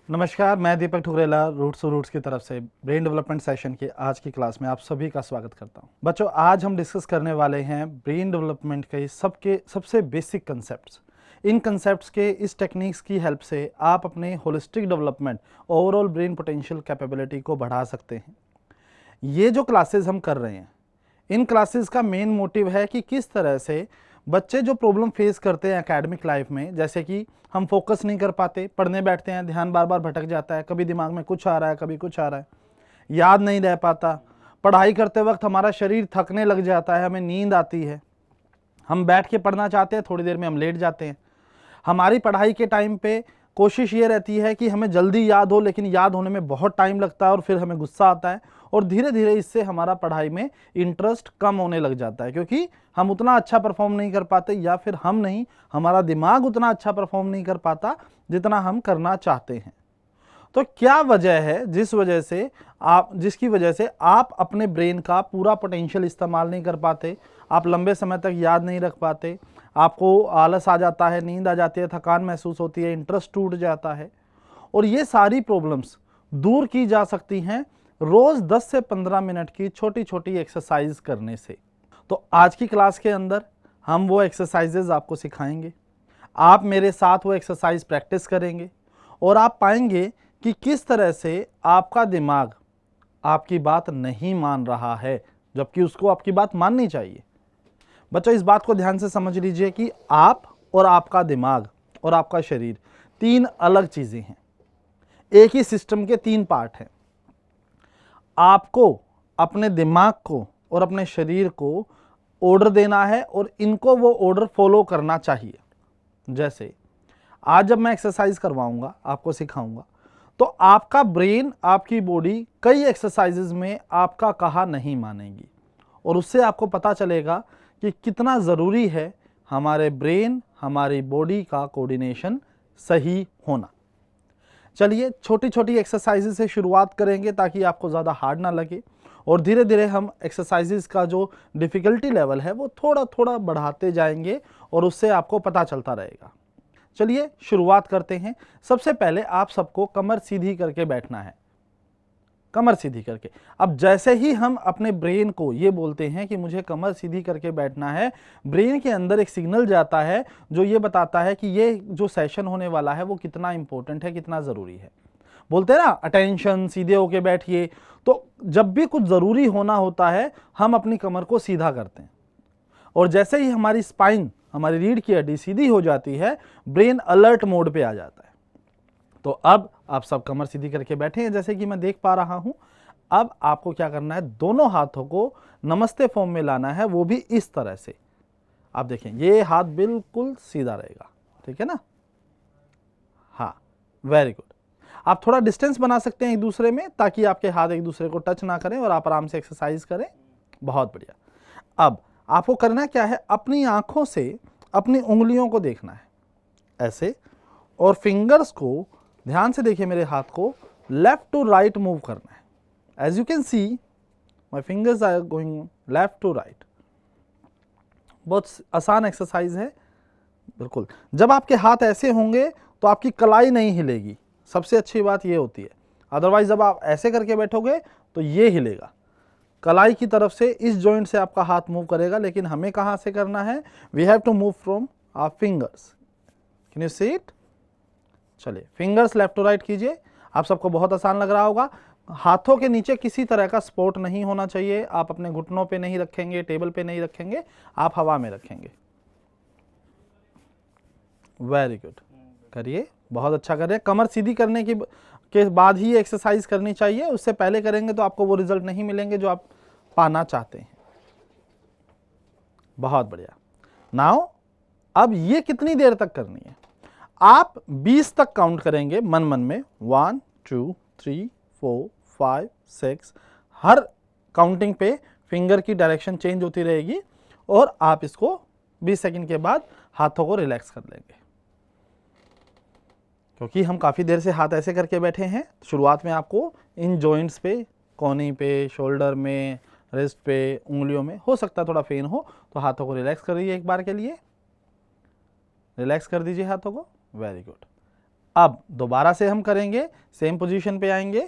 नमस्कार, मैं दीपक ठुकरेला roots two roots की तरफ से ब्रेन डेवलपमेंट सेशन की आज की क्लास में आप सभी का स्वागत करता हूं। बच्चों, आज हम डिस्कस करने वाले हैं ब्रेन डेवलपमेंट के सबसे बेसिक कंसेप्ट्स। इन कंसेप्ट्स के इस टेक्निक्स की हेल्प से आप अपने holistic development, overall brain potential capability को बढ़ा सकते हैं। ये जो क्लासेस हम कर रहे हैं, इन क्लासेस का मेन मोटिव है कि किस तरह से बच्चे जो प्रॉब्लम फेस करते हैं एकेडमिक लाइफ में, जैसे कि हम फोकस नहीं कर पाते, पढ़ने बैठते हैं, ध्यान बार बार भटक जाता है, कभी दिमाग में कुछ आ रहा है, कभी कुछ आ रहा है, याद नहीं रह पाता, पढ़ाई करते वक्त हमारा शरीर थकने लग जाता है, हमें नींद आती है, हम बैठ के पढ़ना चाहते हैं, थोड़ी देर में हम लेट जाते हैं। हमारी पढ़ाई के टाइम पे कोशिश ये रहती है कि हमें जल्दी याद हो, लेकिन याद होने में बहुत टाइम लगता है और फिर हमें गुस्सा आता है और धीरे धीरे इससे हमारा पढ़ाई में इंटरेस्ट कम होने लग जाता है, क्योंकि हम उतना अच्छा परफॉर्म नहीं कर पाते, या फिर हम नहीं, हमारा दिमाग उतना अच्छा परफॉर्म नहीं कर पाता जितना हम करना चाहते हैं। तो क्या वजह है जिसकी वजह से आप अपने ब्रेन का पूरा पोटेंशियल इस्तेमाल नहीं कर पाते, आप लंबे समय तक याद नहीं रख पाते, आपको आलस आ जाता है, नींद आ जाती है, थकान महसूस होती है, इंटरेस्ट टूट जाता है। और ये सारी प्रॉब्लम्स दूर की जा सकती हैं रोज 10 से 15 मिनट की छोटी छोटी एक्सरसाइज करने से। तो आज की क्लास के अंदर हम वो एक्सरसाइजेज आपको सिखाएंगे, आप मेरे साथ वो एक्सरसाइज प्रैक्टिस करेंगे और आप पाएंगे कि किस तरह से आपका दिमाग आपकी बात नहीं मान रहा है, जबकि उसको आपकी बात माननी चाहिए। बच्चों, इस बात को ध्यान से समझ लीजिए कि आप और आपका दिमाग और आपका शरीर तीन अलग चीजें हैं। एक ही सिस्टम के तीन पार्ट हैं। आपको अपने दिमाग को और अपने शरीर को ऑर्डर देना है और इनको वो ऑर्डर फॉलो करना चाहिए। जैसे आज जब मैं एक्सरसाइज करवाऊंगा, आपको सिखाऊंगा, तो आपका ब्रेन, आपकी बॉडी कई एक्सरसाइजेज में आपका कहा नहीं मानेगी और उससे आपको पता चलेगा कि कितना ज़रूरी है हमारे ब्रेन, हमारी बॉडी का कोऑर्डिनेशन सही होना। चलिए छोटी छोटी एक्सरसाइजेज से शुरुआत करेंगे ताकि आपको ज़्यादा हार्ड ना लगे और धीरे धीरे हम एक्सरसाइजेज का जो डिफ़िकल्टी लेवल है वो थोड़ा थोड़ा बढ़ाते जाएंगे और उससे आपको पता चलता रहेगा। चलिए शुरुआत करते हैं। सबसे पहले आप सबको कमर सीधी करके बैठना है, कमर सीधी करके। अब जैसे ही हम अपने ब्रेन को ये बोलते हैं कि मुझे कमर सीधी करके बैठना है, ब्रेन के अंदर एक सिग्नल जाता है जो ये बताता है कि ये जो सेशन होने वाला है वो कितना इंपॉर्टेंट है, कितना ज़रूरी है। बोलते हैं ना, अटेंशन, सीधे होके बैठिए। तो जब भी कुछ ज़रूरी होना होता है हम अपनी कमर को सीधा करते हैं और जैसे ही हमारी स्पाइन, हमारी रीढ़ की हड्डी सीधी हो जाती है, ब्रेन अलर्ट मोड पे आ जाता है। तो अब आप सब कमर सीधी करके बैठे हैं जैसे कि मैं देख पा रहा हूं। अब आपको क्या करना है, दोनों हाथों को नमस्ते फॉर्म में लाना है, वो भी इस तरह से। आप देखें ये हाथ बिल्कुल सीधा रहेगा, ठीक है ना। हाँ, वेरी गुड। आप थोड़ा डिस्टेंस बना सकते हैं एक दूसरे में ताकि आपके हाथ एक दूसरे को टच ना करें और आप आराम से एक्सरसाइज करें। बहुत बढ़िया। अब आपको करना क्या है, अपनी आंखों से अपनी उंगलियों को देखना है ऐसे, और फिंगर्स को ध्यान से देखिए, मेरे हाथ को लेफ्ट टू राइट मूव करना है। As you can see my fingers are going left to right. बहुत आसान एक्सरसाइज है, बिल्कुल। जब आपके हाथ ऐसे होंगे तो आपकी कलाई नहीं हिलेगी, सबसे अच्छी बात ये होती है। अदरवाइज जब आप ऐसे करके बैठोगे तो ये हिलेगा, कलाई की तरफ से, इस जॉइंट से आपका हाथ मूव करेगा। लेकिन हमें कहाँ से करना है, we have to move from our fingers. Can you see it? चलिए फिंगर्स लेफ्ट टू राइट कीजिए। आप सबको बहुत आसान लग रहा होगा। हाथों के नीचे किसी तरह का सपोर्ट नहीं होना चाहिए। आप अपने घुटनों पे नहीं रखेंगे, टेबल पे नहीं रखेंगे, आप हवा में रखेंगे। वेरी गुड, करिए, बहुत अच्छा कर रहे हैं। कमर सीधी करने के बाद ही एक्सरसाइज करनी चाहिए, उससे पहले करेंगे तो आपको वो रिजल्ट नहीं मिलेंगे जो आप पाना चाहते हैं। बहुत बढ़िया। नाउ अब ये कितनी देर तक करनी है, आप 20 तक काउंट करेंगे मन मन में। 1 2 3 4 5 6। हर काउंटिंग पे फिंगर की डायरेक्शन चेंज होती रहेगी और आप इसको 20 सेकंड के बाद हाथों को रिलैक्स कर लेंगे। क्योंकि हम काफ़ी देर से हाथ ऐसे करके बैठे हैं, शुरुआत में आपको इन जॉइंट्स पे, कोहनी पे, शोल्डर में, रिस्ट पे, उंगलियों में हो सकता है थोड़ा पेन हो, तो हाथों को रिलैक्स करिए एक बार के लिए। रिलैक्स कर दीजिए हाथों को। Very good. अब दोबारा से हम करेंगे, सेम पोजीशन पे आएंगे,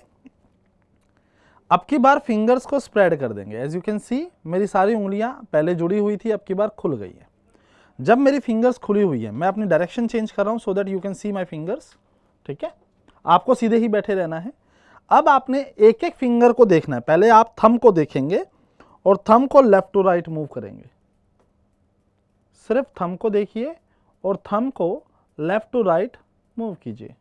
अब की बार फिंगर्स को स्प्रेड कर देंगे। एज यू कैन सी मेरी सारी उंगलियां पहले जुड़ी हुई थी, अब की बार खुल गई है। जब मेरी फिंगर्स खुली हुई है, मैं अपनी डायरेक्शन चेंज कर रहा हूं so that you can see my fingers. ठीक है, आपको सीधे ही बैठे रहना है। अब आपने एक एक फिंगर को देखना है। पहले आप थंब को देखेंगे और थंब को लेफ्ट टू राइट मूव करेंगे। सिर्फ थंब को देखिए और थंब को लेफ्ट टू राइट मूव कीजिए।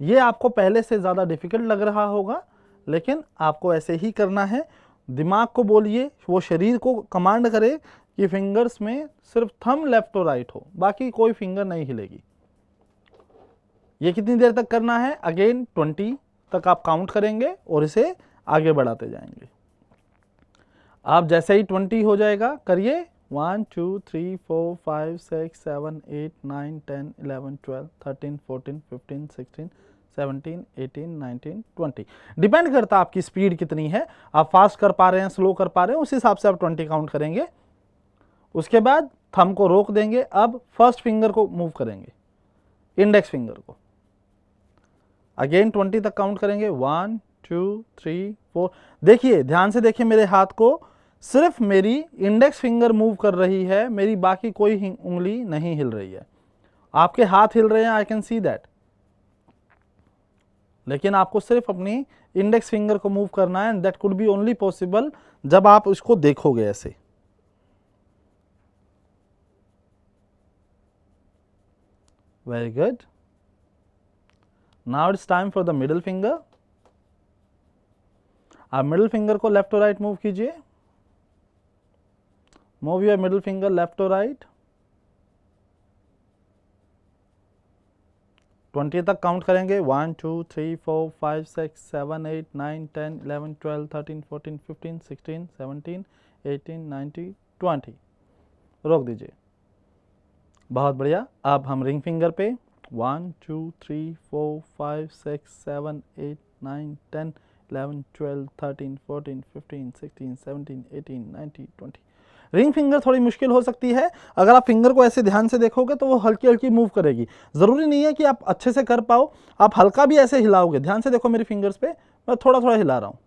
ये आपको पहले से ज़्यादा डिफिकल्ट लग रहा होगा, लेकिन आपको ऐसे ही करना है। दिमाग को बोलिए, वो शरीर को कमांड करे कि फिंगर्स में सिर्फ थंब लेफ्ट और राइट हो, बाकी कोई फिंगर नहीं हिलेगी। ये कितनी देर तक करना है? अगेन 20 तक आप काउंट करेंगे और इसे आगे बढ़ाते जाएंगे। आप जैसे ही 20 हो जाएगा करिए 1 2 3 4 5 6 7 8 9 10 11 12 13 14 15 16 17 18 19 20। डिपेंड करता है आपकी स्पीड कितनी है, आप फास्ट कर पा रहे हैं, स्लो कर पा रहे हैं, उस हिसाब से आप 20 काउंट करेंगे। उसके बाद थंब को रोक देंगे। अब फर्स्ट फिंगर को मूव करेंगे, इंडेक्स फिंगर को। अगेन 20 तक काउंट करेंगे 1 2 3 4। देखिए, ध्यान से देखिए मेरे हाथ को, सिर्फ मेरी इंडेक्स फिंगर मूव कर रही है, मेरी बाकी कोई उंगली नहीं हिल रही है। आपके हाथ हिल रहे हैं, आई कैन सी दैट, लेकिन आपको सिर्फ अपनी इंडेक्स फिंगर को मूव करना है। That could be only possible जब आप उसको देखोगे ऐसे। Very good. Now it's time for the middle finger. आप मिडिल फिंगर को लेफ्ट और राइट मूव कीजिए। Move your middle finger left और राइट। 20 तक काउंट करेंगे 1 2 3 4 5 6 7 8 9 10 11 12 13 14 15 16 17 18 19 20। रोक दीजिए। बहुत बढ़िया। अब हम रिंग फिंगर पे 1 2 3 4 5 6 7 8 9 10 11 12 13 14 15 16 17 18 19 20। रिंग फिंगर थोड़ी मुश्किल हो सकती है। अगर आप फिंगर को ऐसे ध्यान से देखोगे तो वो हल्की हल्की मूव करेगी। ज़रूरी नहीं है कि आप अच्छे से कर पाओ, आप हल्का भी ऐसे हिलाओगे। ध्यान से देखो मेरी फिंगर्स पे, मैं थोड़ा थोड़ा हिला रहा हूँ।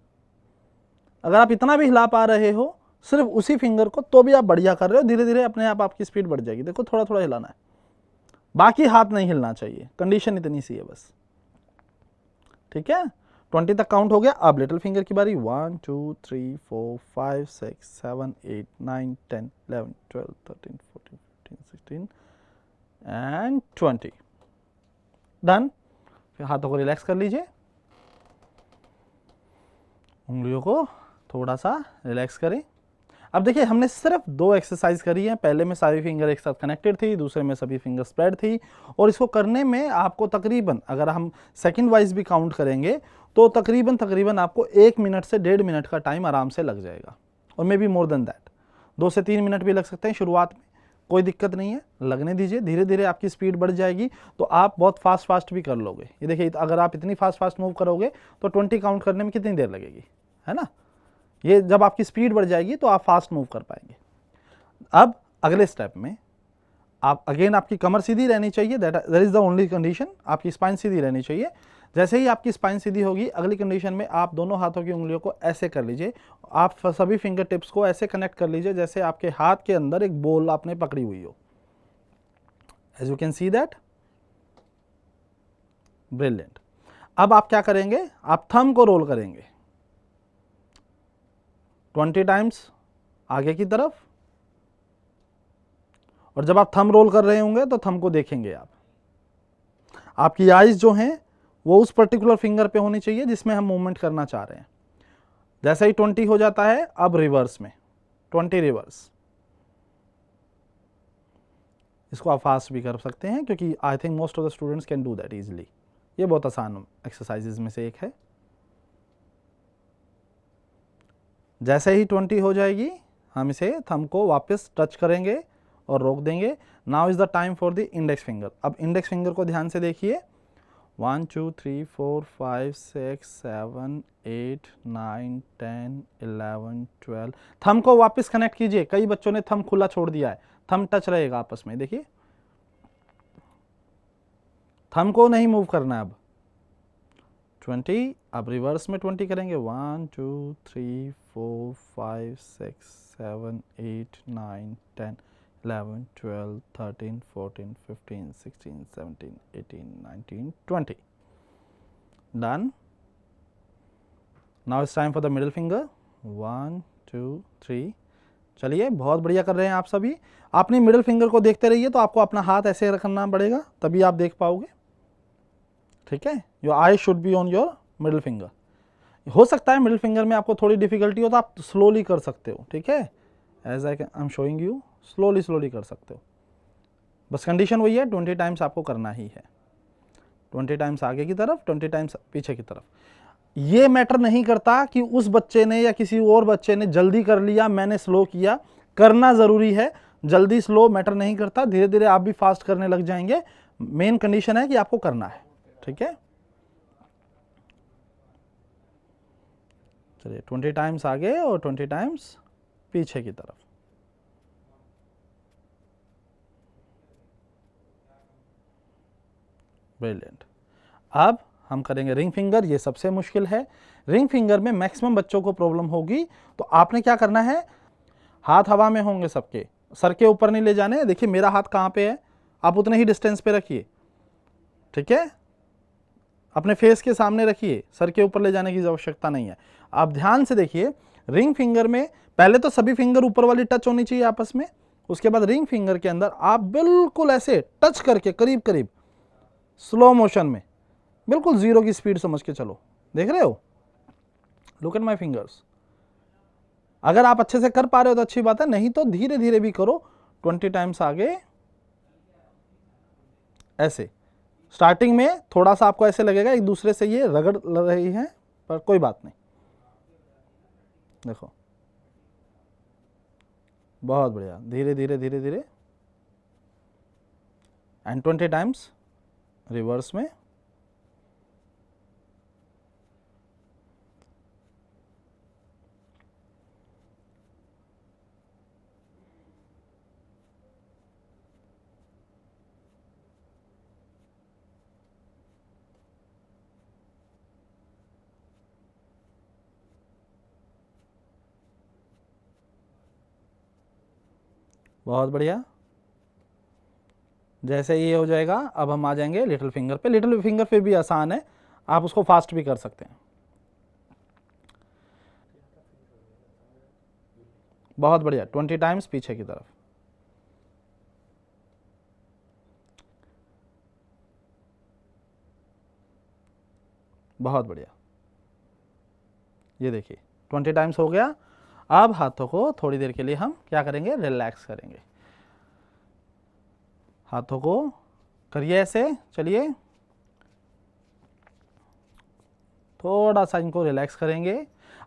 अगर आप इतना भी हिला पा रहे हो सिर्फ उसी फिंगर को, तो भी आप बढ़िया कर रहे हो। धीरे धीरे अपने आप आपकी स्पीड बढ़ जाएगी। देखो, थोड़ा थोड़ा हिलाना है, बाकी हाथ नहीं हिलना चाहिए। कंडीशन इतनी सी है बस। ठीक है, 20 तक काउंट हो गया। अब लिटिल फिंगर की बारी 1 2 3 4 5 6 7 8 9 10 11 12 13 14 15 16 एंड 20। डन। फिर हाथों को रिलैक्स कर लीजिए, उंगलियों को थोड़ा सा रिलैक्स करें। अब देखिए, हमने सिर्फ 2 एक्सरसाइज करी है। पहले में सारी फिंगर एक साथ कनेक्टेड थी, दूसरे में सभी फिंगर स्प्रेड थी। और इसको करने में आपको तकरीबन, अगर हम सेकंड वाइज भी काउंट करेंगे तो तकरीबन आपको 1 मिनट से 1.5 मिनट का टाइम आराम से लग जाएगा, और may be more than that. 2 से 3 मिनट भी लग सकते हैं शुरुआत में, कोई दिक्कत नहीं है, लगने दीजिए। धीरे धीरे आपकी स्पीड बढ़ जाएगी तो आप बहुत फास्ट भी कर लोगे। ये देखिए, अगर आप इतनी फास्ट मूव करोगे तो 20 काउंट करने में कितनी देर लगेगी, है ना। ये जब आपकी स्पीड बढ़ जाएगी तो आप फास्ट मूव कर पाएंगे। अब अगले स्टेप में आप अगेन, आपकी कमर सीधी रहनी चाहिए। That is the only condition. आपकी स्पाइन सीधी रहनी चाहिए। जैसे ही आपकी स्पाइन सीधी होगी, अगली कंडीशन में आप दोनों हाथों की उंगलियों को ऐसे कर लीजिए। आप सभी फिंगर टिप्स को ऐसे कनेक्ट कर लीजिए जैसे आपके हाथ के अंदर एक बॉल आपने पकड़ी हुई हो। As you can see that, brilliant. अब आप क्या करेंगे, आप थंब को रोल करेंगे 20 टाइम्स आगे की तरफ। और जब आप थंब रोल कर रहे होंगे तो थंब को देखेंगे आप। आपकी आईज जो हैं वो उस पर्टिकुलर फिंगर पे होनी चाहिए जिसमें हम मूवमेंट करना चाह रहे हैं। जैसे ही 20 हो जाता है, अब रिवर्स में 20 रिवर्स। इसको आप फास्ट भी कर सकते हैं क्योंकि I think most of the students can do that easily. ये बहुत आसान एक्सरसाइजेज में से एक है। जैसे ही 20 हो जाएगी, हम इसे थंब को वापस टच करेंगे और रोक देंगे। Now is the time for the index finger. अब इंडेक्स फिंगर को ध्यान से देखिए। 1 2 3 4 5 6 7 8 9 10 11 12। थंब को वापस कनेक्ट कीजिए। कई बच्चों ने थंब खुला छोड़ दिया है, थंब टच रहेगा आपस में। देखिए, थंब को नहीं मूव करना है। अब 20, अब रिवर्स में 20 करेंगे। 1 2 3 4 5 6 7 8 9 10 11 12 13 14 15 16 17 18 19 20। Done. Now it's time for the middle finger. 1 2 3। चलिए, बहुत बढ़िया कर रहे हैं आप सभी। अपनी मिडिल फिंगर को देखते रहिए, तो आपको अपना हाथ ऐसे रखना पड़ेगा, तभी आप देख पाओगे। ठीक है, your I should be on your middle finger. हो सकता है मिडिल फिंगर में आपको थोड़ी डिफिकल्टी हो, तो आप स्लोली कर सकते हो। ठीक है, as I am showing you, slowly कर सकते हो। बस कंडीशन वही है, 20 टाइम्स आपको करना ही है। 20 टाइम्स आगे की तरफ, 20 टाइम्स पीछे की तरफ। ये मैटर नहीं करता कि उस बच्चे ने या किसी और बच्चे ने जल्दी कर लिया, मैंने स्लो किया। करना जरूरी है, जल्दी स्लो मैटर नहीं करता। धीरे धीरे आप भी फास्ट करने लग जाएंगे। मेन कंडीशन है कि आपको करना है। ठीक है, चलिए 20 टाइम्स आगे और 20 टाइम्स पीछे की तरफ। ब्रिलियंट। अब हम करेंगे रिंग फिंगर। ये सबसे मुश्किल है। रिंग फिंगर में मैक्सिमम बच्चों को प्रॉब्लम होगी। तो आपने क्या करना है, हाथ हवा में होंगे सबके, सर के ऊपर नहीं ले जाने। देखिए मेरा हाथ कहाँ पे है, आप उतने ही डिस्टेंस पे रखिए। ठीक है, अपने फेस के सामने रखिए, सर के ऊपर ले जाने की आवश्यकता नहीं है। आप ध्यान से देखिए, रिंग फिंगर में पहले तो सभी फिंगर ऊपर वाली टच होनी चाहिए आपस में। उसके बाद रिंग फिंगर के अंदर आप बिल्कुल ऐसे टच करके करीब करीब स्लो मोशन में, बिल्कुल 0 की स्पीड समझ के चलो। देख रहे हो, लुक एट माई फिंगर्स। अगर आप अच्छे से कर पा रहे हो तो अच्छी बात है, नहीं तो धीरे धीरे भी करो। 20 टाइम्स आगे ऐसे। स्टार्टिंग में थोड़ा सा आपको ऐसे लगेगा एक दूसरे से ये रगड़ रही है, पर कोई बात नहीं। देखो, बहुत बढ़िया, धीरे धीरे धीरे धीरे। एंड 20 टाइम्स रिवर्स में। बहुत बढ़िया। जैसे ये हो जाएगा, अब हम आ जाएंगे लिटिल फिंगर पे। लिटिल फिंगर फिर भी आसान है, आप उसको फास्ट भी कर सकते हैं। बहुत बढ़िया, 20 टाइम्स पीछे की तरफ। बहुत बढ़िया, ये देखिए 20 टाइम्स हो गया। अब हाथों को थोड़ी देर के लिए हम क्या करेंगे, रिलैक्स करेंगे। हाथों को करिए ऐसे, चलिए थोड़ा सा इनको रिलैक्स करेंगे।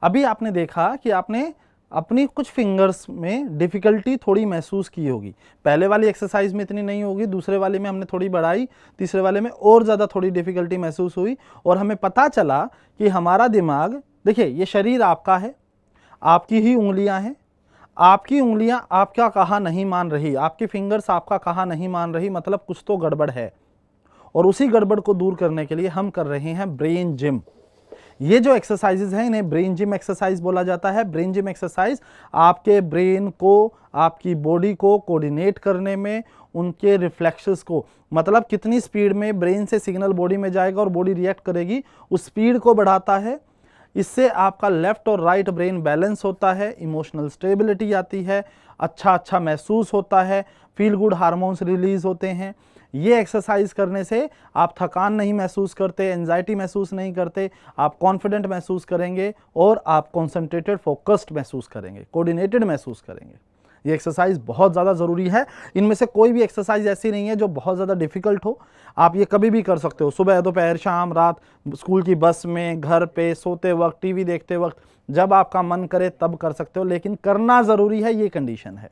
अभी आपने देखा कि आपने अपनी कुछ फिंगर्स में डिफिकल्टी थोड़ी महसूस की होगी। पहले वाली एक्सरसाइज में इतनी नहीं होगी, दूसरे वाले में हमने थोड़ी बढ़ाई, तीसरे वाले में और ज़्यादा थोड़ी डिफिकल्टी महसूस हुई। और हमें पता चला कि हमारा दिमाग, देखिए ये शरीर आपका है, आपकी ही उंगलियां हैं, आपकी उंगलियां आपका कहा नहीं मान रही, आपकी फिंगर्स आपका कहा नहीं मान रही, मतलब कुछ तो गड़बड़ है। और उसी गड़बड़ को दूर करने के लिए हम कर रहे हैं ब्रेन जिम। ये जो एक्सरसाइजेज हैं इन्हें ब्रेन जिम एक्सरसाइज बोला जाता है। ब्रेन जिम एक्सरसाइज आपके ब्रेन को, आपकी बॉडी को कोऑर्डिनेट करने में, उनके रिफ्लेक्शंस को, मतलब कितनी स्पीड में ब्रेन से सिग्नल बॉडी में जाएगा और बॉडी रिएक्ट करेगी, उस स्पीड को बढ़ाता है। इससे आपका लेफ्ट और राइट ब्रेन बैलेंस होता है, इमोशनल स्टेबिलिटी आती है, अच्छा महसूस होता है, फील गुड हार्मोन्स रिलीज होते हैं। ये एक्सरसाइज करने से आप थकान नहीं महसूस करते, एंजाइटी महसूस नहीं करते, आप कॉन्फिडेंट महसूस करेंगे और आप कॉन्सेंट्रेटेड फोकस्ड महसूस करेंगे, कोऑर्डिनेटेड महसूस करेंगे। ये एक्सरसाइज बहुत ज़्यादा ज़रूरी है। इनमें से कोई भी एक्सरसाइज ऐसी नहीं है जो बहुत ज़्यादा डिफिकल्ट हो। आप ये कभी भी कर सकते हो, सुबह, दोपहर, शाम, रात, स्कूल की बस में, घर पे, सोते वक्त, टीवी देखते वक्त, जब आपका मन करे तब कर सकते हो, लेकिन करना ज़रूरी है, ये कंडीशन है।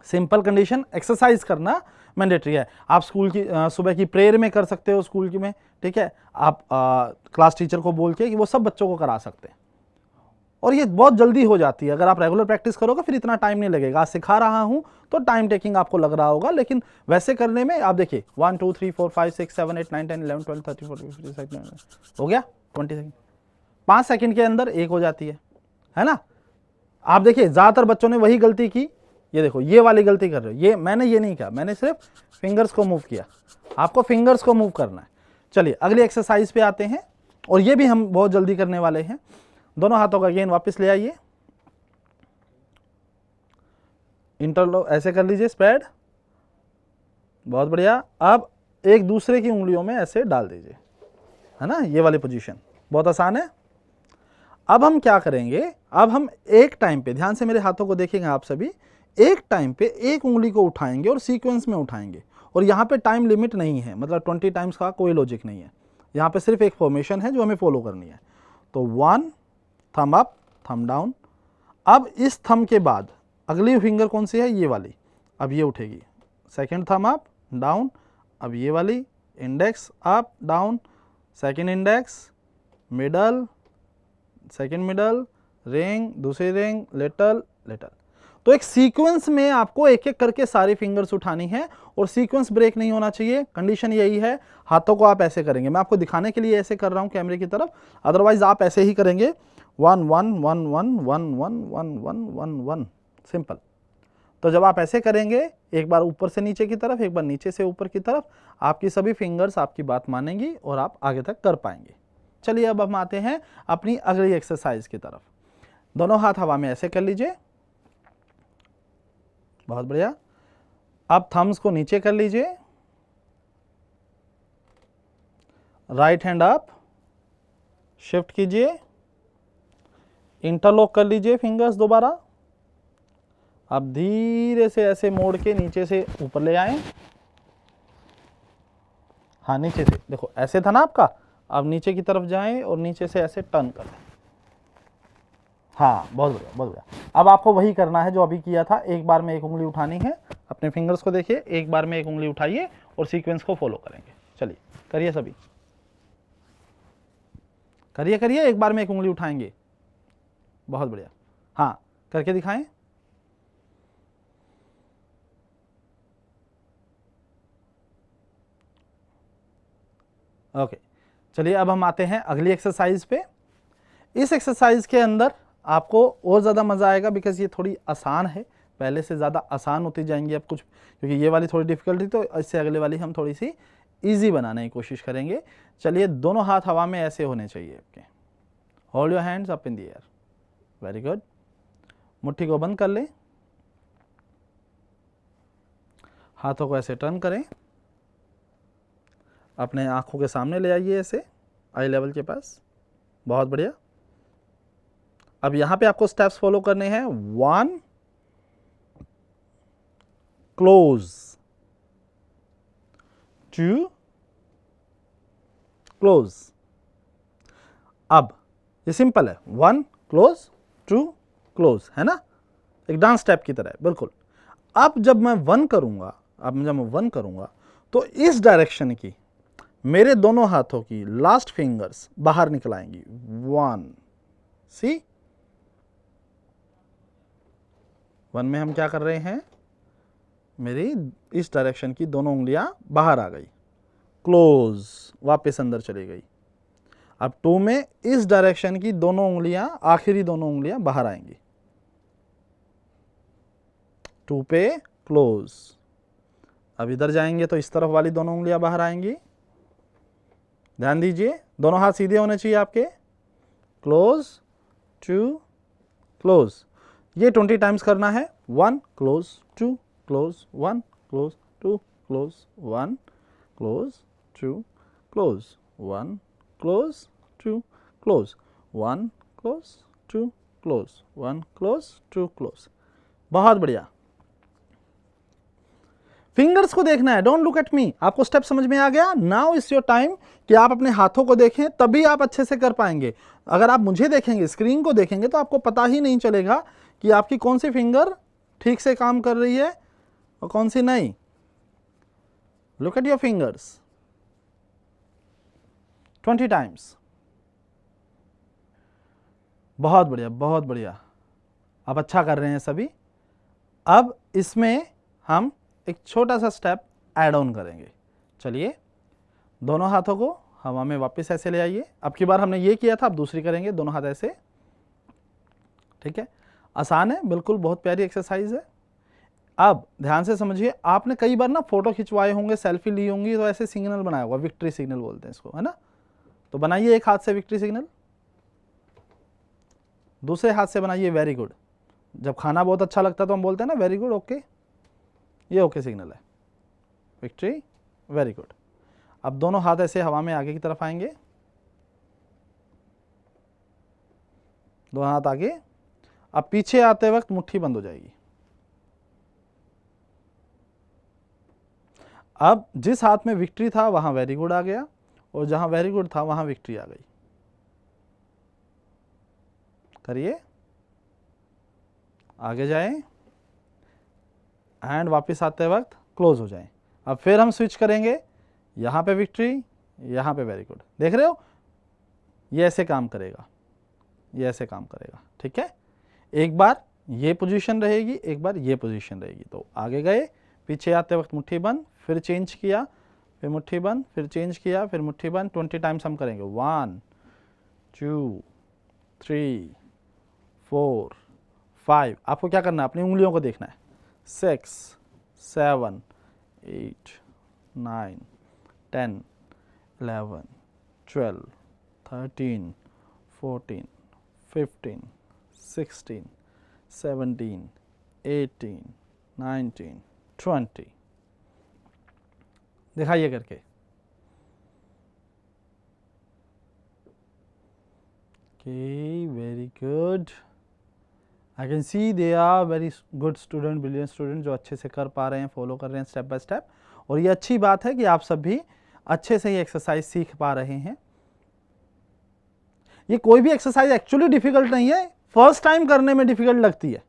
सिंपल कंडीशन, एक्सरसाइज करना मैंडेटरी है। आप स्कूल की सुबह की प्रेयर में कर सकते हो, स्कूल की में, ठीक है। आप क्लास टीचर को बोल के कि वो सब बच्चों को करा सकते हैं। और ये बहुत जल्दी हो जाती है। अगर आप रेगुलर प्रैक्टिस करोगे फिर इतना टाइम नहीं लगेगा। आज सिखा रहा हूं तो टाइम टेकिंग आपको लग रहा होगा, लेकिन वैसे करने में आप देखिए 1 2 3 4 5 6 7 8 9 10 11 12 13 14 15 16 हो गया 20 सेकंड, 5 सेकंड के अंदर एक हो जाती है ना। आप देखिए ज्यादातर बच्चों ने वही गलती की, ये देखो ये वाली गलती कर रहे हो। ये मैंने ये नहीं किया, मैंने सिर्फ फिंगर्स को मूव किया, आपको फिंगर्स को मूव करना है। चलिए अगली एक्सरसाइज पे आते हैं, और ये भी हम बहुत जल्दी करने वाले हैं। दोनों हाथों का अगेन वापस ले आइए, इंटरलॉक ऐसे कर लीजिए, स्प्रेड, बहुत बढ़िया। अब एक दूसरे की उंगलियों में ऐसे डाल दीजिए, है ना, ये वाली पोजीशन बहुत आसान है। अब हम क्या करेंगे, अब हम एक टाइम पे, ध्यान से मेरे हाथों को देखेंगे आप सभी, एक टाइम पे एक उंगली को उठाएंगे और सीक्वेंस में उठाएंगे, और यहाँ पे टाइम लिमिट नहीं है, मतलब 20 टाइम्स का कोई लॉजिक नहीं है, यहाँ पे सिर्फ एक फॉर्मेशन है जो हमें फॉलो करनी है। तो 1 थंब अप, थंब डाउन। अब इस थंब के बाद अगली फिंगर कौन सी है, ये वाली, अब ये उठेगी, सेकेंड थंब अप डाउन, अब ये वाली, index up down, second index, middle, second middle, ring, दूसरी रिंग, लिटल लिटल। तो एक सीक्वेंस में आपको एक एक करके सारी फिंगर्स उठानी है, और सीक्वेंस ब्रेक नहीं होना चाहिए, कंडीशन यही है। हाथों को आप ऐसे करेंगे, मैं आपको दिखाने के लिए ऐसे कर रहा हूं कैमरे की तरफ, अदरवाइज आप ऐसे ही करेंगे 1 1 1 1 1 1 1 1 1 1, सिंपल। तो जब आप ऐसे करेंगे, एक बार ऊपर से नीचे की तरफ, एक बार नीचे से ऊपर की तरफ, आपकी सभी फिंगर्स आपकी बात मानेंगी और आप आगे तक कर पाएंगे। चलिए अब हम आते हैं अपनी अगली एक्सरसाइज की तरफ। दोनों हाथ हवा में ऐसे कर लीजिए, बहुत बढ़िया। अब थम्स को नीचे कर लीजिए, राइट हैंड अप, शिफ्ट कीजिए, इंटरलॉक कर लीजिए फिंगर्स दोबारा। अब धीरे से ऐसे मोड़ के नीचे से ऊपर ले आए, हाँ नीचे से, देखो ऐसे था ना आपका, अब नीचे की तरफ जाएं और नीचे से ऐसे टर्न कर दें। हाँ बहुत बढ़िया बहुत बढ़िया। अब आपको वही करना है जो अभी किया था, एक बार में एक उंगली उठानी है, अपने फिंगर्स को देखिए, एक बार में एक उंगली उठाइए और सीक्वेंस को फॉलो करेंगे। चलिए करिए सभी, करिए करिए, एक बार में एक उंगली उठाएंगे, बहुत बढ़िया। हाँ करके दिखाएं, ओके। चलिए अब हम आते हैं अगली एक्सरसाइज पे। इस एक्सरसाइज के अंदर आपको और ज़्यादा मज़ा आएगा, बिकॉज ये थोड़ी आसान है, पहले से ज़्यादा आसान होती जाएंगी अब कुछ, क्योंकि ये वाली थोड़ी डिफिकल्ट थी, तो इससे अगले वाली हम थोड़ी सी इजी बनाने की कोशिश करेंगे। चलिए दोनों हाथ हवा में ऐसे होने चाहिए आपके, hold your hands up in the air, very good. मुट्ठी को बंद कर लें, हाथों को ऐसे टर्न करें, अपने आंखों के सामने ले आइए ऐसे आई लेवल के पास, बहुत बढ़िया। अब यहां पे आपको स्टेप्स फॉलो करने हैं। 1 क्लोज, 2 क्लोज। अब ये सिंपल है, 1 क्लोज 2 क्लोज, है ना, एक डांस स्टेप की तरह है बिल्कुल। अब जब मैं 1 करूंगा, अब जब मैं 1 करूंगा तो इस डायरेक्शन की मेरे दोनों हाथों की लास्ट फिंगर्स बाहर निकल आएंगी। 1 सी 1 में हम क्या कर रहे हैं, मेरी इस डायरेक्शन की दोनों उंगलियां बाहर आ गई, क्लोज, वापस अंदर चली गई। अब 2 में इस डायरेक्शन की दोनों उंगलियां, आखिरी दोनों उंगलियां बाहर आएंगी, 2 पे क्लोज। अब इधर जाएंगे तो इस तरफ वाली दोनों उंगलियां बाहर आएंगी, ध्यान दीजिए, दोनों हाथ सीधे होने चाहिए आपके, क्लोज 2 क्लोज। ये 20 टाइम्स करना है, 1 close 2 close 1 close 2 close 1 close 2 close 1 close 2 close 1 close 2 close 1 close 2 close, बहुत बढ़िया। फिंगर्स को देखना है, डोंट लुक एट मी। आपको स्टेप समझ में आ गया? नाउ इज योर टाइम कि आप अपने हाथों को देखें, तभी आप अच्छे से कर पाएंगे। अगर आप मुझे देखेंगे, स्क्रीन को देखेंगे, तो आपको पता ही नहीं चलेगा कि आपकी कौन सी फिंगर ठीक से काम कर रही है और कौन सी नहीं। Look at your fingers 20 times. बहुत बढ़िया, बहुत बढ़िया, आप अच्छा कर रहे हैं सभी। अब इसमें हम एक छोटा सा स्टेप ऐड ऑन करेंगे। चलिए, दोनों हाथों को हवा में वापस ऐसे ले आइए। अब की बार हमने ये किया था, अब दूसरी करेंगे, दोनों हाथ ऐसे, ठीक है। आसान है बिल्कुल, बहुत प्यारी एक्सरसाइज है। अब ध्यान से समझिए, आपने कई बार ना फोटो खिंचवाए होंगे, सेल्फी ली होंगी, तो ऐसे सिग्नल बनाया होगा, विक्ट्री सिग्नल बोलते हैं इसको, है ना। तो बनाइए एक हाथ से विक्ट्री सिग्नल, दूसरे हाथ से बनाइए वेरी गुड। जब खाना बहुत अच्छा लगता है तो हम बोलते हैं ना वेरी गुड, ओके, ये ओके सिग्नल है, विक्ट्री, वेरी गुड। अब दोनों हाथ ऐसे हवा में आगे की तरफ आएंगे, दोनों हाथ आगे। अब पीछे आते वक्त मुट्ठी बंद हो जाएगी। अब जिस हाथ में विक्ट्री था वहां वेरी गुड आ गया, और जहां वेरी गुड था वहां विक्ट्री आ गई। करिए, आगे जाएं एंड वापस आते वक्त क्लोज हो जाएं। अब फिर हम स्विच करेंगे, यहां पे विक्ट्री, यहां पे वेरी गुड। देख रहे हो, ये ऐसे काम करेगा, ये ऐसे काम करेगा, ठीक है। एक बार ये पोजीशन रहेगी, एक बार ये पोजीशन रहेगी। तो आगे गए, पीछे आते वक्त मुट्ठी बंद, फिर चेंज किया, फिर मुट्ठी बंद, फिर चेंज किया, फिर मुट्ठी बंद। 20 टाइम्स हम करेंगे। 1 2 3 4 5। आपको क्या करना है, अपनी उंगलियों को देखना है। 6 7 8 9 10 11 12 13 14 15 16 17 18 19 20। दिखाइए करके। Okay, very good. I can see they are very good student, brilliant student, जो अच्छे से कर पा रहे हैं, फॉलो कर रहे हैं स्टेप बाय स्टेप। और ये अच्छी बात है कि आप सभी अच्छे से ये एक्सरसाइज सीख पा रहे हैं। ये कोई भी एक्सरसाइज एक्चुअली डिफिकल्ट नहीं है, फर्स्ट टाइम करने में डिफिकल्ट लगती है,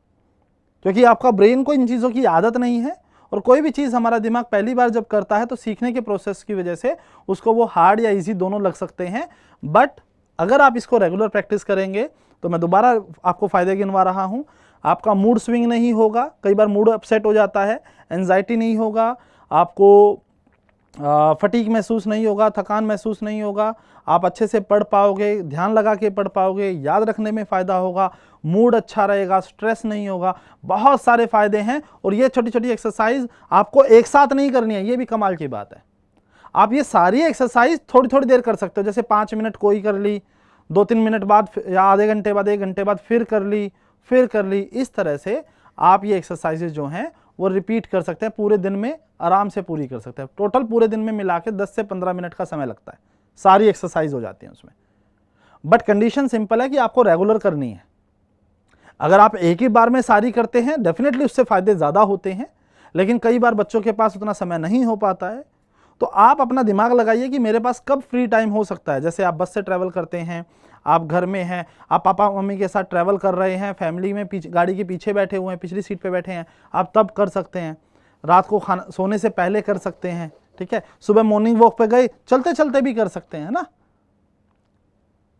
क्योंकि आपका ब्रेन को इन चीज़ों की आदत नहीं है। और कोई भी चीज़ हमारा दिमाग पहली बार जब करता है तो सीखने के प्रोसेस की वजह से उसको वो हार्ड या इजी दोनों लग सकते हैं। बट अगर आप इसको रेगुलर प्रैक्टिस करेंगे तो मैं दोबारा आपको फायदे गिनवा रहा हूं, आपका मूड स्विंग नहीं होगा, कई बार मूड अपसेट हो जाता है, एंजाइटी नहीं होगा, आपको फटीक महसूस नहीं होगा, थकान महसूस नहीं होगा, आप अच्छे से पढ़ पाओगे, ध्यान लगा के पढ़ पाओगे, याद रखने में फ़ायदा होगा, मूड अच्छा रहेगा, स्ट्रेस नहीं होगा, बहुत सारे फ़ायदे हैं। और ये छोटी छोटी एक्सरसाइज आपको एक साथ नहीं करनी है, ये भी कमाल की बात है। आप ये सारी एक्सरसाइज थोड़ी थोड़ी देर कर सकते हो, जैसे 5 मिनट कोई कर ली, 2-3 मिनट बाद या आधे घंटे बाद, 1 घंटे बाद फिर कर ली, फिर कर ली। इस तरह से आप ये एक्सरसाइजेज जो हैं वो रिपीट कर सकते हैं, पूरे दिन में आराम से पूरी कर सकते हैं। टोटल पूरे दिन में मिला के 10 से 15 मिनट का समय लगता है, सारी एक्सरसाइज हो जाती है उसमें। बट कंडीशन सिंपल है कि आपको रेगुलर करनी है। अगर आप एक ही बार में सारी करते हैं, डेफिनेटली उससे फायदे ज़्यादा होते हैं, लेकिन कई बार बच्चों के पास उतना समय नहीं हो पाता है। तो आप अपना दिमाग लगाइए कि मेरे पास कब फ्री टाइम हो सकता है। जैसे आप बस से ट्रैवल करते हैं, आप घर में हैं, आप पापा मम्मी के साथ ट्रैवल कर रहे हैं, फैमिली में पीछे गाड़ी के पीछे बैठे हुए हैं, पिछली सीट पे बैठे हैं, आप तब कर सकते हैं। रात को खाना सोने से पहले कर सकते हैं, ठीक है। सुबह मॉर्निंग वॉक पे गए, चलते चलते भी कर सकते हैं ना।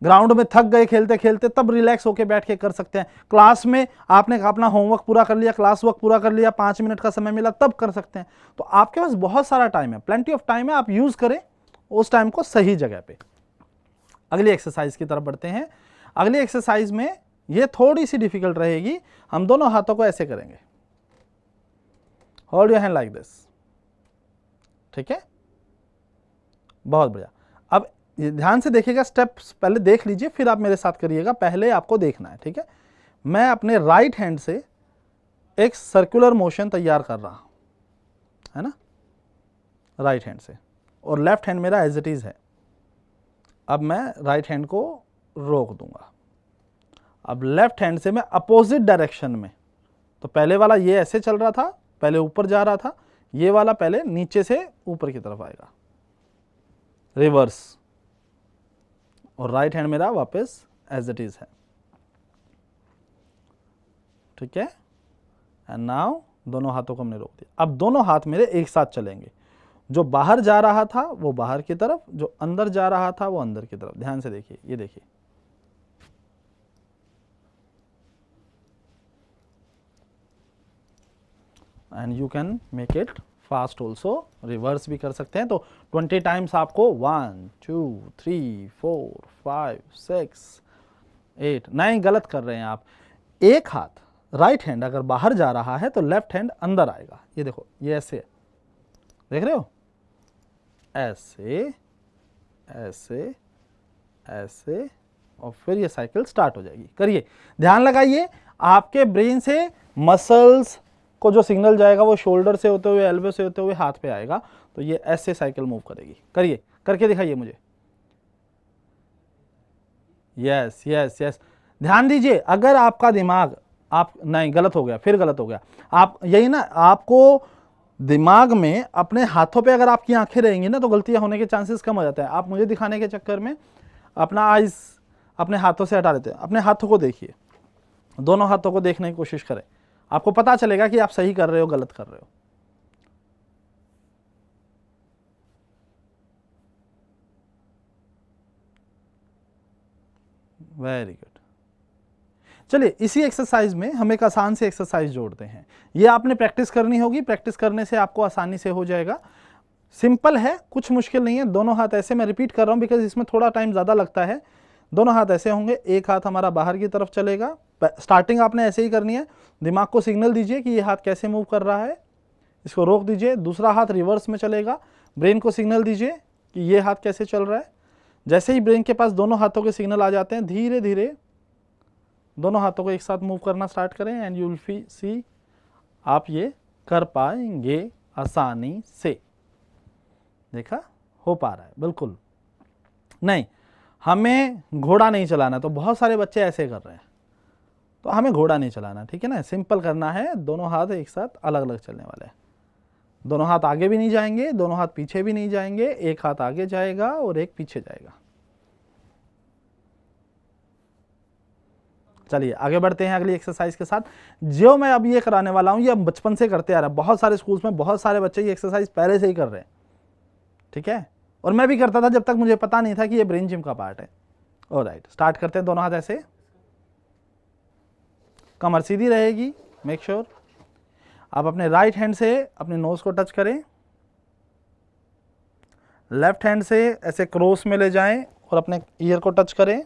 ग्राउंड में थक गए खेलते खेलते, तब रिलैक्स होके बैठ के कर सकते हैं। क्लास में आपने अपना होमवर्क पूरा कर लिया, क्लास वर्क पूरा कर लिया, 5 मिनट का समय मिला, तब कर सकते हैं। तो आपके पास बहुत सारा टाइम है, प्लेंटी ऑफ टाइम है, आप यूज करें उस टाइम को सही जगह पे। अगली एक्सरसाइज की तरफ बढ़ते हैं। अगली एक्सरसाइज में ये थोड़ी सी डिफिकल्ट रहेगी। हम दोनों हाथों को ऐसे करेंगे, hold your hand like this, ठीक है, बहुत बढ़िया। अब ध्यान से देखिएगा, स्टेप्स पहले देख लीजिए, फिर आप मेरे साथ करिएगा। पहले आपको देखना है, ठीक है। मैं अपने राइट हैंड से एक सर्कुलर मोशन तैयार कर रहा हूं, है ना, राइट हैंड से, और लेफ्ट हैंड मेरा एज इट इज है। अब मैं राइट हैंड को रोक दूंगा। अब लेफ्ट हैंड से मैं अपोजिट डायरेक्शन में, तो पहले वाला ये ऐसे चल रहा था, पहले ऊपर जा रहा था, ये वाला पहले नीचे से ऊपर की तरफ आएगा, रिवर्स, और राइट हैंड मेरा वापस एज इट इज है, ठीक है। एंड नाउ दोनों हाथों को हमने रोक दिया। अब दोनों हाथ मेरे एक साथ चलेंगे, जो बाहर जा रहा था वो बाहर की तरफ, जो अंदर जा रहा था वो अंदर की तरफ। ध्यान से देखिए, ये देखिए, and you can make it fast also, reverse भी कर सकते हैं। तो 20 टाइम्स आपको 1 2 3 4 5 6 8, नहीं गलत कर रहे हैं आप। एक हाथ राइट हैंड अगर बाहर जा रहा है तो लेफ्ट हैंड अंदर आएगा। ये देखो, ये ऐसे है, देख रहे हो, ऐसे ऐसे ऐसे, और फिर ये साइकिल स्टार्ट हो जाएगी। करिए, ध्यान लगाइए, आपके ब्रेन से मसल्स को जो सिग्नल जाएगा वो शोल्डर से होते हुए, एल्बो से होते हुए हाथ पे आएगा, तो ये ऐसे साइकिल मूव करेगी। करिए, करके दिखाइए मुझे। यस यस यस, ध्यान दीजिए, अगर आपका दिमाग, आप नहीं, गलत हो गया, फिर गलत हो गया। आप यही ना, आपको दिमाग में अपने हाथों पे अगर आपकी आंखें रहेंगी ना तो गलतियां होने के चांसेस कम हो जाते हैं। आप मुझे दिखाने के चक्कर में अपना आइज अपने हाथों से हटा देते हैं। अपने हाथों को देखिए, दोनों हाथों को देखने की कोशिश करें, आपको पता चलेगा कि आप सही कर रहे हो गलत कर रहे हो। Very good. चलिए, इसी एक्सरसाइज में हम एक आसान से एक्सरसाइज जोड़ते हैं। ये आपने प्रैक्टिस करनी होगी, प्रैक्टिस करने से आपको आसानी से हो जाएगा। सिंपल है, कुछ मुश्किल नहीं है। दोनों हाथ ऐसे, मैं रिपीट कर रहा हूं बिकॉज इसमें थोड़ा टाइम ज़्यादा लगता है। दोनों हाथ ऐसे होंगे, एक हाथ हमारा बाहर की तरफ चलेगा। स्टार्टिंग आपने ऐसे ही करनी है, दिमाग को सिग्नल दीजिए कि ये हाथ कैसे मूव कर रहा है, इसको रोक दीजिए। दूसरा हाथ रिवर्स में चलेगा, ब्रेन को सिग्नल दीजिए कि ये हाथ कैसे चल रहा है। जैसे ही ब्रेन के पास दोनों हाथों के सिग्नल आ जाते हैं, धीरे धीरे दोनों हाथों को एक साथ मूव करना स्टार्ट करें एंड यू विल सी आप ये कर पाएंगे आसानी से। देखा, हो पा रहा है बिल्कुल। नहीं, हमें घोड़ा नहीं चलाना, तो बहुत सारे बच्चे ऐसे कर रहे हैं, तो हमें घोड़ा नहीं चलाना, ठीक है ना। सिंपल करना है, दोनों हाथ एक साथ अलग अलग चलने वाले हैं। दोनों हाथ आगे भी नहीं जाएंगे, दोनों हाथ पीछे भी नहीं जाएंगे, एक हाथ आगे जाएगा और एक पीछे जाएगा। चलिए आगे बढ़ते हैं अगली एक्सरसाइज के साथ। जो मैं अब ये कराने वाला हूं, ये हम बचपन से करते आ रहे हैं। बहुत सारे स्कूल्स में बहुत सारे बच्चे ये एक्सरसाइज पहले से ही कर रहे हैं, ठीक है। और मैं भी करता था जब तक मुझे पता नहीं था कि ये ब्रेन जिम का पार्ट है। ऑलराइट, स्टार्ट करते हैं। दोनों हाथ ऐसे, कमर सीधी रहेगी, मेक श्योर। आप अपने राइट हैंड से अपने नोज को टच करें, लेफ्ट हैंड से ऐसे क्रॉस में ले जाएं और अपने ईयर को टच करें।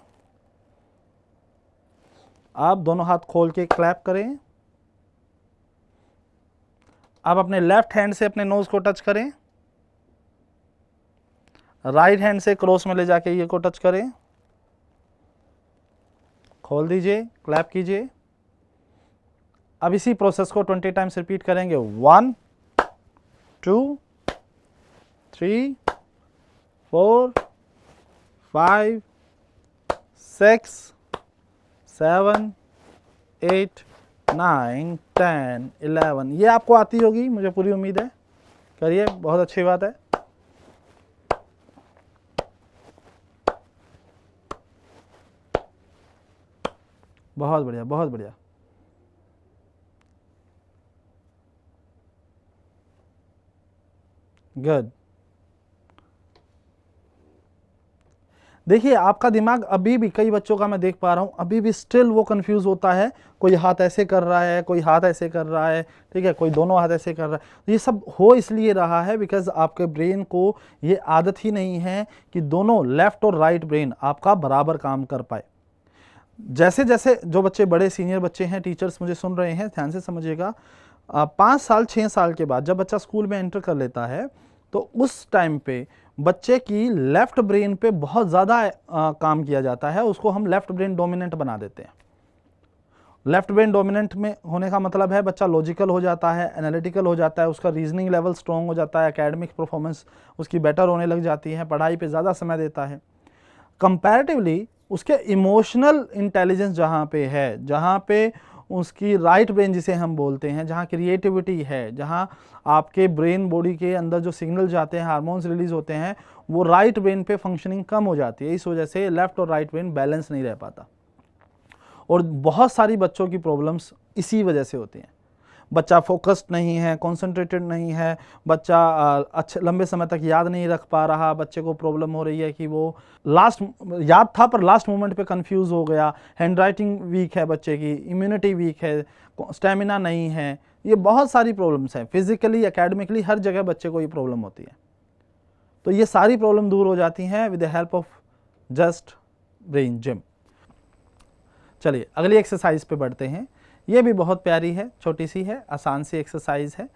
आप दोनों हाथ खोल के क्लैप करें। आप अपने लेफ्ट हैंड से अपने नोज को टच करें, राइट हैंड से क्रॉस में ले जाके ईयर को टच करें, खोल दीजिए, क्लैप कीजिए। अब इसी प्रोसेस को 20 टाइम्स रिपीट करेंगे। 1 2 3 4 5 6 7 8 9 10 11। ये आपको आती होगी, मुझे पूरी उम्मीद है। करिए, बहुत अच्छी बात है। बहुत बढ़िया, बहुत बढ़िया। गुड। देखिए, आपका दिमाग अभी भी, कई बच्चों का मैं देख पा रहा हूं, अभी भी स्टिल वो कंफ्यूज होता है। कोई हाथ ऐसे कर रहा है, कोई हाथ ऐसे कर रहा है, ठीक है, कोई दोनों हाथ ऐसे कर रहा है। ये सब हो इसलिए रहा है बिकॉज आपके ब्रेन को ये आदत ही नहीं है कि दोनों लेफ्ट और राइट ब्रेन आपका बराबर काम कर पाए। जैसे जैसे जो बच्चे बड़े सीनियर बच्चे हैं, टीचर्स मुझे सुन रहे हैं, ध्यान से समझिएगा। 5 साल 6 साल के बाद जब बच्चा स्कूल में एंटर कर लेता है तो उस टाइम पे बच्चे की लेफ्ट ब्रेन पे बहुत ज़्यादा काम किया जाता है। उसको हम लेफ्ट ब्रेन डोमिनेंट बना देते हैं। लेफ्ट ब्रेन डोमिनेंट में होने का मतलब है बच्चा लॉजिकल हो जाता है, एनालिटिकल हो जाता है, उसका रीजनिंग लेवल स्ट्रॉन्ग हो जाता है, एकेडमिक परफॉर्मेंस उसकी बेटर होने लग जाती है, पढ़ाई पे ज़्यादा समय देता है। कंपैरेटिवली उसके इमोशनल इंटेलिजेंस जहाँ पे है, जहाँ पे उसकी राइट ब्रेन जिसे हम बोलते हैं, जहाँ क्रिएटिविटी है, जहाँ आपके ब्रेन बॉडी के अंदर जो सिग्नल जाते हैं, हार्मोन्स रिलीज होते हैं, वो राइट ब्रेन पे फंक्शनिंग कम हो जाती है। इस वजह से लेफ्ट और राइट ब्रेन बैलेंस नहीं रह पाता और बहुत सारी बच्चों की प्रॉब्लम्स इसी वजह से होती हैं। बच्चा फोकस्ड नहीं है, कॉन्सेंट्रेटेड नहीं है, बच्चा अच्छे लंबे समय तक याद नहीं रख पा रहा, बच्चे को प्रॉब्लम हो रही है कि वो लास्ट याद था पर लास्ट मोमेंट पे कंफ्यूज हो गया, हैंड राइटिंग वीक है बच्चे की, इम्यूनिटी वीक है, स्टेमिना नहीं है, ये बहुत सारी प्रॉब्लम्स हैं, फिजिकली एकेडमिकली हर जगह बच्चे को ये प्रॉब्लम होती है। तो ये सारी प्रॉब्लम दूर हो जाती हैं with the help of just brain gym. चलिए अगली एक्सरसाइज पे बढ़ते हैं। ये भी बहुत प्यारी है, छोटी सी है, आसान सी एक्सरसाइज है।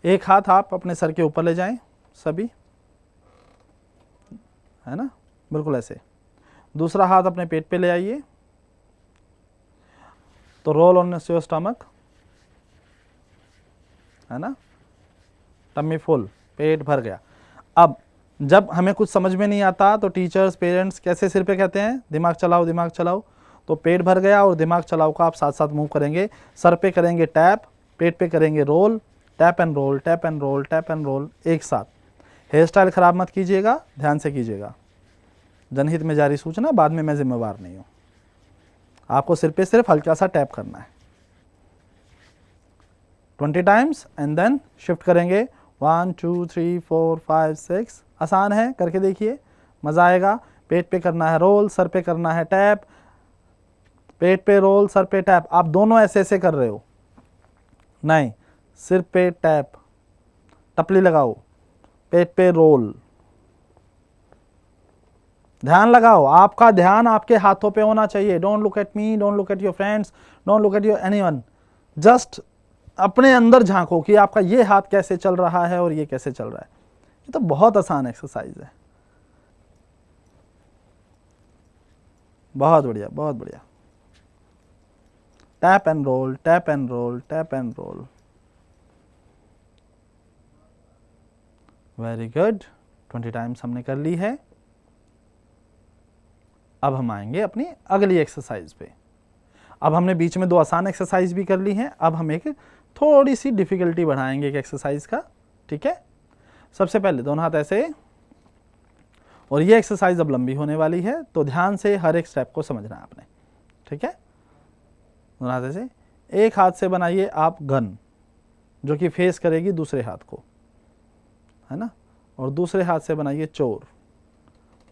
एक हाथ आप अपने सर के ऊपर ले जाएं सभी, है ना, बिल्कुल ऐसे। दूसरा हाथ अपने पेट पे ले आइए, तो रोल ऑन योर स्टमक, है ना, टम्मी फुल, पेट भर गया। अब जब हमें कुछ समझ में नहीं आता तो टीचर्स पेरेंट्स कैसे सिर पे कहते हैं दिमाग चलाओ दिमाग चलाओ, तो पेट भर गया और दिमाग चलाओ का आप साथ साथ मूव करेंगे। सर पे करेंगे टैप, पेट पे करेंगे roll, tap and roll, tap and roll, tap and roll एक साथ। हेयर स्टाइल खराब मत कीजिएगा, ध्यान से कीजिएगा। जनहित में जारी सूचना, बाद में मैं जिम्मेवार नहीं हूँ। आपको सिर पे सिर्फ हल्का सा टैप करना है 20 टाइम्स एंड देन शिफ्ट करेंगे 1 2 3 4 5 6। आसान है, करके देखिए, मज़ा आएगा। पेट पे करना है रोल, सर पे करना है टैप, पेट पे रोल, सर पे टैप। आप दोनों ऐसे ऐसे कर रहे हो, नहीं, सिर पे टैप, टपली लगाओ, पेट पे रोल। ध्यान लगाओ, आपका ध्यान आपके हाथों पे होना चाहिए। Don't look at me, don't look at your friends, don't look at your anyone. Just अपने अंदर झांको कि आपका ये हाथ कैसे चल रहा है और ये कैसे चल रहा है। ये तो बहुत आसान एक्सरसाइज है। बहुत बढ़िया, बहुत बढ़िया। Tap and roll, tap and roll, tap and roll. Very good, 20 times हमने कर ली है। अब हम आएंगे अपनी अगली एक्सरसाइज पे। अब हमने बीच में 2 आसान एक्सरसाइज भी कर ली हैं, अब हम एक थोड़ी सी डिफिकल्टी बढ़ाएंगे एक एक्सरसाइज का, ठीक है। सबसे पहले दोनों हाथ ऐसे, और ये एक्सरसाइज अब लंबी होने वाली है तो ध्यान से हर एक स्टेप को समझना है आपने, ठीक है। दोनों हाथ ऐसे, एक हाथ से बनाइए आप गन जो कि फेस करेगी दूसरे हाथ को, है ना, और दूसरे हाथ से बनाइए चोर।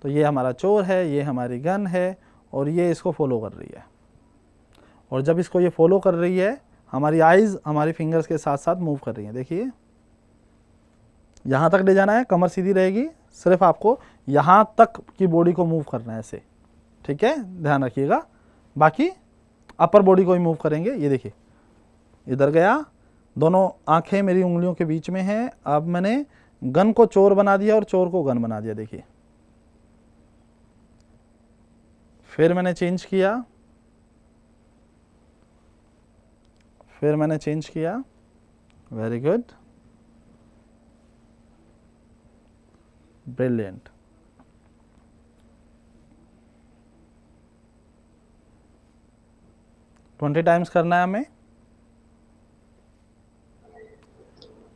तो ये हमारा चोर है, ये हमारी गन है, और ये इसको फॉलो कर रही है। और जब इसको ये फॉलो कर रही है, हमारी आइज़ हमारी फिंगर्स के साथ साथ मूव कर रही हैं। देखिए, यहाँ तक ले जाना है, कमर सीधी रहेगी, सिर्फ आपको यहाँ तक की बॉडी को मूव करना है ऐसे, ठीक है, ध्यान रखिएगा। बाकी अपर बॉडी को ही मूव करेंगे। ये देखिए, इधर गया, दोनों आंखें मेरी उंगलियों के बीच में हैं। अब मैंने गन को चोर बना दिया और चोर को गन बना दिया। देखिए, फिर मैंने चेंज किया, फिर मैंने चेंज किया। Very good, brilliant. Twenty times करना है हमें।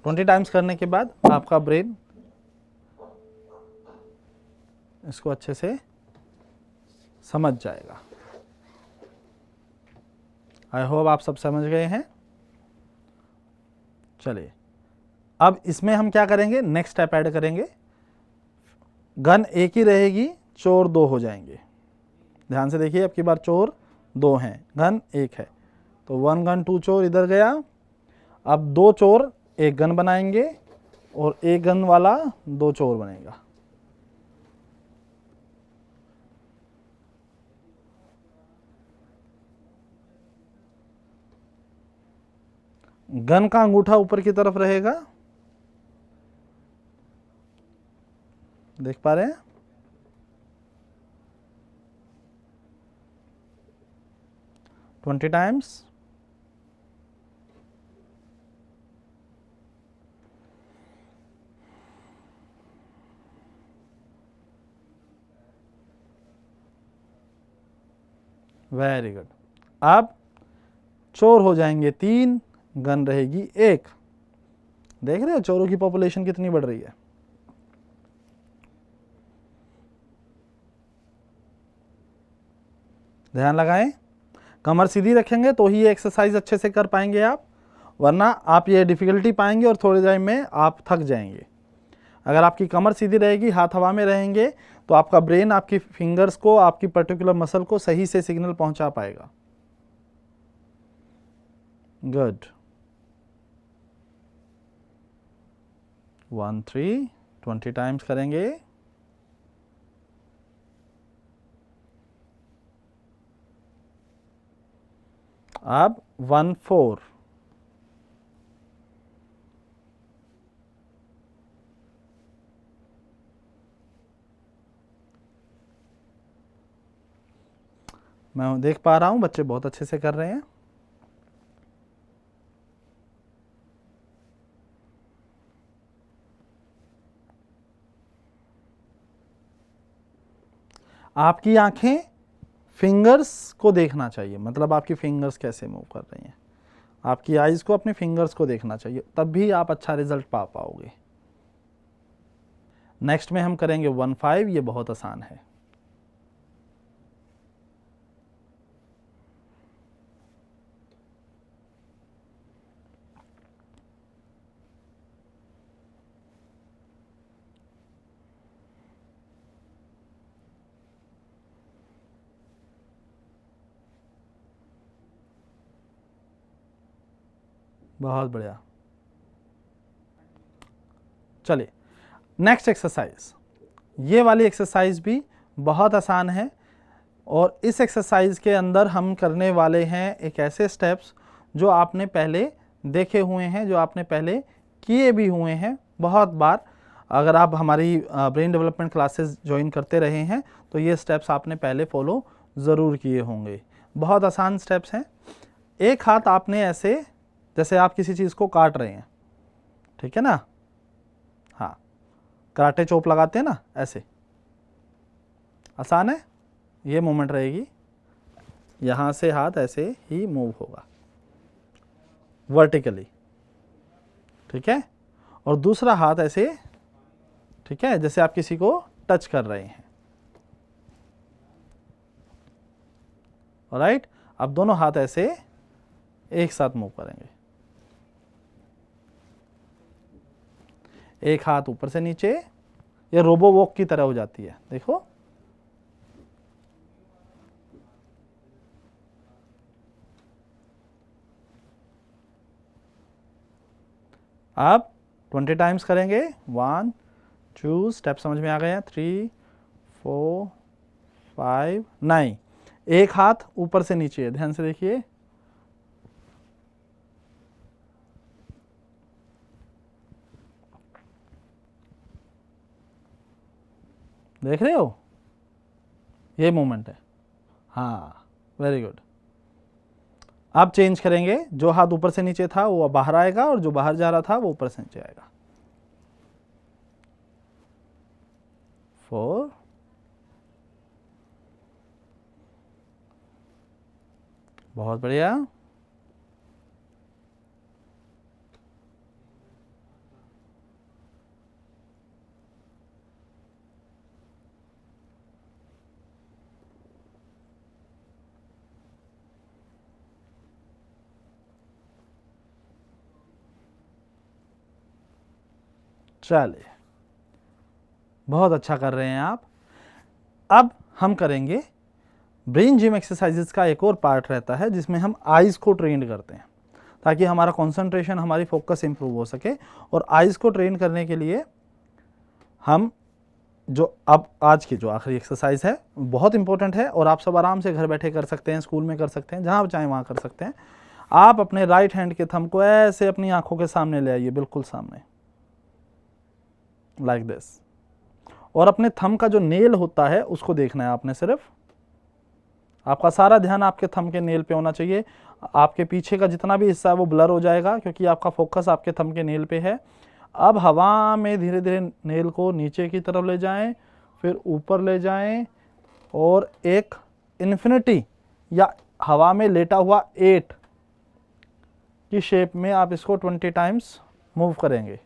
20 टाइम्स करने के बाद आपका ब्रेन इसको अच्छे से समझ जाएगा। आई होप आप सब समझ गए हैं। चलिए, अब इसमें हम क्या करेंगे, नेक्स्ट स्टेप ऐड करेंगे। गन एक ही रहेगी, चोर 2 हो जाएंगे। ध्यान से देखिए, अब की बार चोर 2 हैं, गन 1 है, तो 1 गन 2 चोर इधर गया। अब 2 चोर 1 गन बनाएंगे और 1 गन वाला 2 चोर बनेगा। गन का अंगूठा ऊपर की तरफ रहेगा, देख पा रहे हैं। Twenty times. Very good. अब चोर हो जाएंगे 3, गन रहेगी 1। देख रहे हो चोरों की पॉपुलेशन कितनी बढ़ रही है। ध्यान लगाएं, कमर सीधी रखेंगे तो ही ये एक्सरसाइज अच्छे से कर पाएंगे आप, वरना आप ये डिफिकल्टी पाएंगे और थोड़ी देर में आप थक जाएंगे। अगर आपकी कमर सीधी रहेगी, हाथ हवा में रहेंगे, तो आपका ब्रेन आपकी फिंगर्स को, आपकी पर्टिकुलर मसल को सही से सिग्नल पहुंचा पाएगा। गुड। 1 3, 20 टाइम्स करेंगे। अब 1 4, मैं देख पा रहा हूं बच्चे बहुत अच्छे से कर रहे हैं। आपकी आंखें फिंगर्स को देखना चाहिए, मतलब आपकी फिंगर्स कैसे मूव कर रही हैं। आपकी आईज को अपने फिंगर्स को देखना चाहिए, तब भी आप अच्छा रिजल्ट पा पाओगे। नेक्स्ट में हम करेंगे 1 5, ये बहुत आसान है। बहुत बढ़िया। चलिए नेक्स्ट एक्सरसाइज, ये वाली एक्सरसाइज भी बहुत आसान है और इस एक्सरसाइज के अंदर हम करने वाले हैं एक ऐसे स्टेप्स जो आपने पहले देखे हुए हैं, जो आपने पहले किए भी हुए हैं बहुत बार। अगर आप हमारी ब्रेन डेवलपमेंट क्लासेस ज्वाइन करते रहे हैं तो ये स्टेप्स आपने पहले फॉलो ज़रूर किए होंगे। बहुत आसान स्टेप्स हैं। एक हाथ आपने ऐसे, जैसे आप किसी चीज़ को काट रहे हैं, ठीक है ना, हाँ, कराटे चोप लगाते हैं ना, ऐसे आसान है। ये मूवमेंट रहेगी, यहाँ से हाथ ऐसे ही मूव होगा वर्टिकली, ठीक है, और दूसरा हाथ ऐसे, ठीक है, जैसे आप किसी को टच कर रहे हैं। ऑलराइट, अब दोनों हाथ ऐसे एक साथ मूव करेंगे। एक हाथ ऊपर से नीचे, ये रोबो वॉक की तरह हो जाती है, देखो। अब 20 टाइम्स करेंगे। 1 2, स्टेप समझ में आ गए हैं। 3 4 5 9, एक हाथ ऊपर से नीचे है, ध्यान से देखिए। देख रहे हो, ये मूवमेंट है, हाँ, वेरी गुड। अब चेंज करेंगे, जो हाथ ऊपर से नीचे था वो बाहर आएगा और जो बाहर जा रहा था वो ऊपर से नीचे आएगा। 4 बहुत बढ़िया। चलिए, बहुत अच्छा कर रहे हैं आप। अब हम करेंगे ब्रेन जिम एक्सरसाइजेस का एक और पार्ट रहता है जिसमें हम आइज़ को ट्रेन करते हैं ताकि हमारा कंसंट्रेशन, हमारी फोकस इंप्रूव हो सके। और आइज़ को ट्रेन करने के लिए हम जो अब आज की जो आखिरी एक्सरसाइज है बहुत इंपॉर्टेंट है और आप सब आराम से घर बैठे कर सकते हैं, स्कूल में कर सकते हैं, जहाँ चाहें वहाँ कर सकते हैं। आप अपने राइट हैंड के थंब को ऐसे अपनी आंखों के सामने ले आइए, बिल्कुल सामने, लाइक दिस। और अपने थंब का जो नेल होता है उसको देखना है आपने सिर्फ। आपका सारा ध्यान आपके थंब के नेल पे होना चाहिए। आपके पीछे का जितना भी हिस्सा है वो ब्लर हो जाएगा क्योंकि आपका फोकस आपके थंब के नेल पे है। अब हवा में धीरे धीरे नेल को नीचे की तरफ ले जाएं, फिर ऊपर ले जाएं और एक इन्फिनिटी या हवा में लेटा हुआ 8 की शेप में आप इसको 20 टाइम्स मूव करेंगे।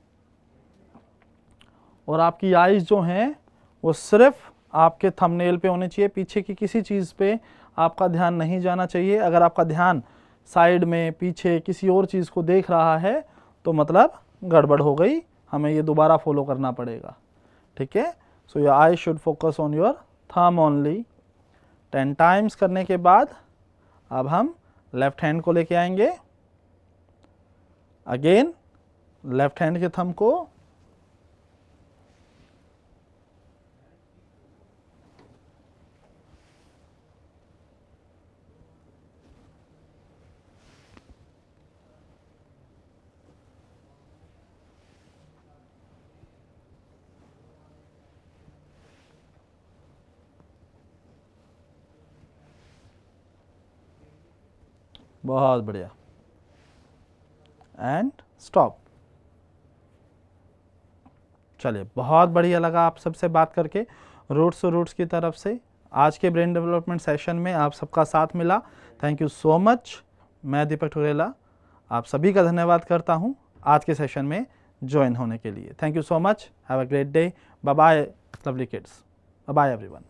और आपकी आईज जो हैं वो सिर्फ आपके थंबनेल पे होने चाहिए, पीछे की किसी चीज़ पे आपका ध्यान नहीं जाना चाहिए। अगर आपका ध्यान साइड में, पीछे किसी और चीज़ को देख रहा है तो मतलब गड़बड़ हो गई, हमें ये दोबारा फॉलो करना पड़ेगा, ठीक है। So your I should focus on your thumb only. 10 times करने के बाद अब हम लेफ्ट हैंड को लेके आएंगे। अगेन लेफ्ट हैंड के थंब को बहुत बढ़िया। And stop. चलिए, बहुत बढ़िया लगा आप सबसे बात करके रूट्स टू रूट्स की तरफ से। आज के ब्रेन डेवलपमेंट सेशन में आप सबका साथ मिला, थैंक यू सो मच। मैं दीपक ठुरेला आप सभी का धन्यवाद करता हूं आज के सेशन में ज्वाइन होने के लिए। Thank you so much, have a great day, bye bye lovely kids, bye bye everyone.